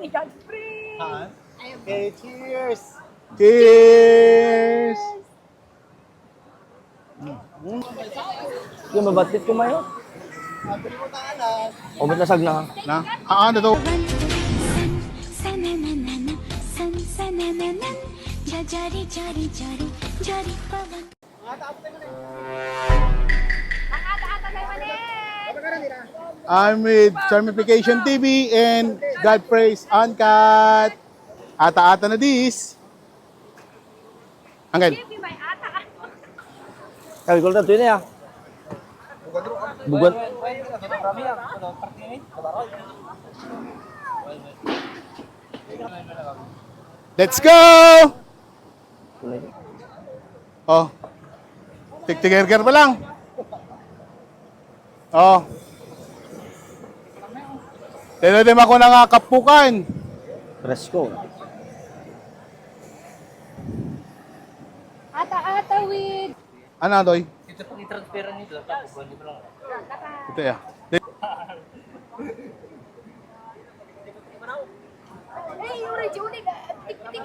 ni Godfrey. Okay, cheers! Cheers! Yung mabatit ko mayo. O, ba't nasag na? Na? Ano to? I'm with Charmification TV and God Praise Uncut. Ata-ata na dis. Angel. Sabi ko lang, ito yun eh. Bugon. Let's go! Oh. Tik-tiker pa lang. Oh. Tinadim ako ng kapukan. Presko. Ata-ata with... Ano, Doy? Ito pang i-transfer nito. Tapos, hindi ko lang. Ito ya. Hey, yung radyo unig. Tik-tik.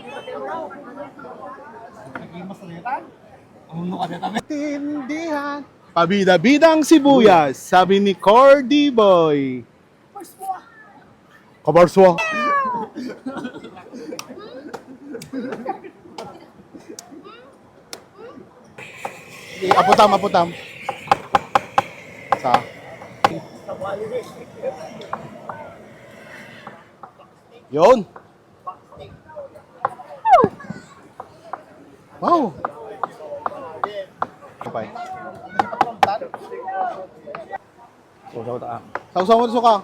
Tindihan. Pabida-bidang sibuyas, sabi ni Cordy Boy. Kabarswa. Aputam. Sa. Yun. Wow. Okay. Saw ta. Sausaw mo suka.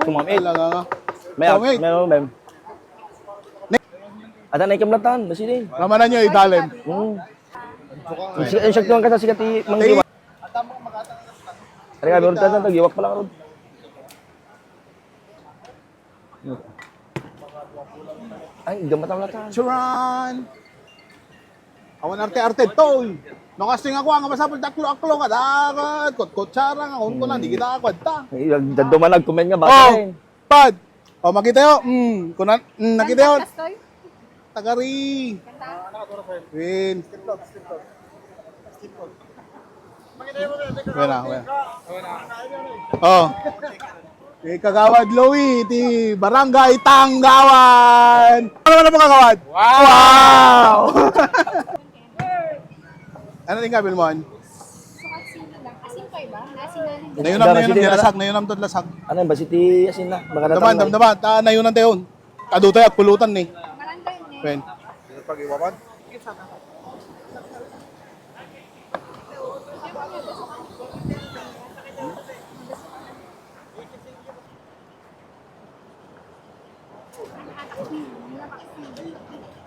Tumamit. Talaga. May Tumamit. meron, ma'am. Ada na ikamlatan, basi din. Ramanan nyo, idalin. Ang syaktuhan ka sa sikati manggiwa. Ari ka meron ta ta giwak pala rod. Ay, gamat ang latan. Churan! Awan arte-arte toy. Nakasting ako ang masapol taklo-aklo ka dagat. Kot-kotsara nga ko na di kita akwad ta. Daduman nag-comment nga bata Oh, rin. pad. Oh, makita yo. Kunan nakita yo. Tagari. Win. Wena. Oh. Kagawad Louie, ti Barangay Tanggawan. Ano na po kagawad? Wow! Ano din kabil mo? Sukat sino lang. Asin pa iba? Asin na rin. Nayunam to lasag. Ano ba si ti asin na? Daman. Nayunan tayo. Kadutay at pulutan ni. Maranda yun eh. Wen.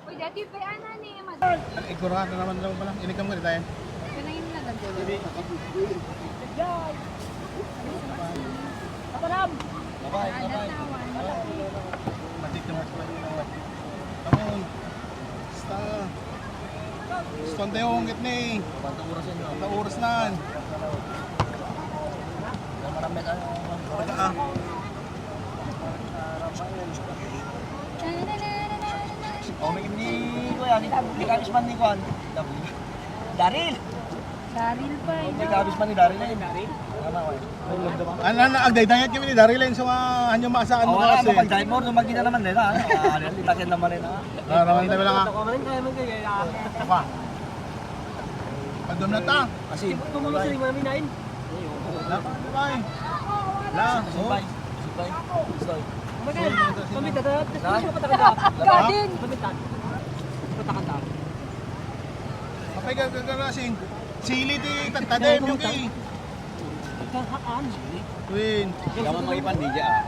Uy, dati pa yan na ni Mad. Igura ka naman daw pala. Inikam ko tayo. Kanayin na ganda. Kaparam! Bye-bye. Matik na mas pala. Kamun. Basta. Stonte yung gitni. Banta oras na. Oming ni Kuya, ni Karisman ni Kuan. Daril. Daril pa eh. Ni Karisman ni Daril na Daril. Ano agday-dayat kami ni Daryl sa mga anyo maasaan mo Wala kasi. mo pag-dive mo, lumagi na naman nila. Ano, itakin naman nila. Naraman tayo lang. Pa. Padom na ta. Kasi tumulong sila yung namin. Bye. La. Subay. Subay. Kadin! Kapay gagasing. Sili ti tantadem yung kay. Win. Yaman mga ipan, DJ ah.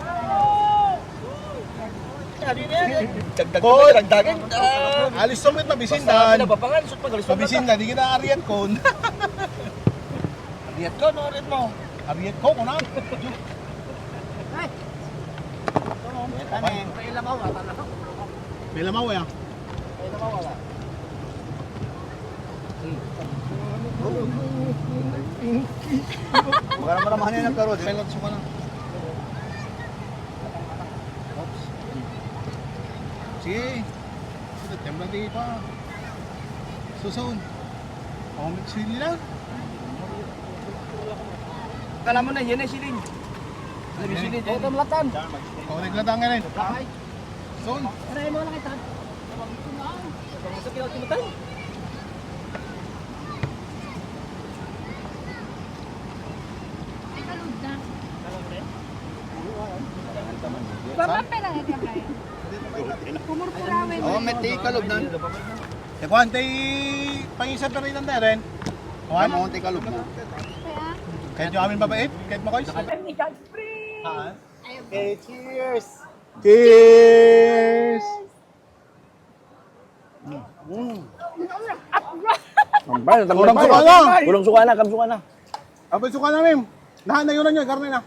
Boy! Dagdagan. Alis sumit mabisindan. Pinabapangan, sut magalis pa. Mabisindan, di kita ariat kon. Ariat ko, no, ariat mo. Ariat ko, kunan. May lamaw ya. Baka naman naman yan ang karod. Pilot suma na. Sige. September di pa. Susun. Comment sili lang. Kala mo na, yan ay silin. Sabi silin. Ito melatan. Kau naglatang nga rin. Son. Aray mo lang kita. Sa kilaw timutan. Ay, kalod na. Babang pera na ito kaya. Pumurpurawin. Oo, may tikalog na. Kuhan tay pangisa pa rin ang rin. Kuhan? Tama kong tikalog na. Kaya, Kahit yung amin babait, kahit makoy. Okay, cheers. Cheers! Kampal, Walang suka na. Walang suka na, kam suka na. Abay suka namin. Nahan na yun na yun, karne na.